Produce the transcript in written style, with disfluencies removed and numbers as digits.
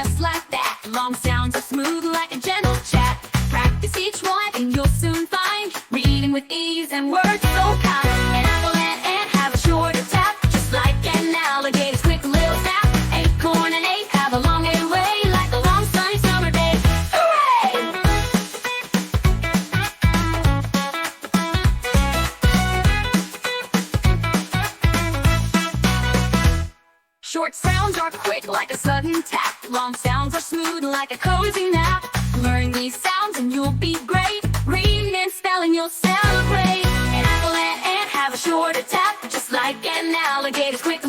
just like that. Long sounds are smooth like a gentle chat. Practice each one and you'll soon find reading with ease and words so kind. An apple and ant have a shorter tap, just like an alligator's quick little snap. Acorn and ape have a long way, like a long sunny summer day. Hooray! Short sounds are quick like a sudden tap. Long sounds are smooth like a cozy nap. Learn these sounds and you'll be great. Reading and spelling you'll celebrate. An apple and ant have a shorter tap, just like an alligator's quick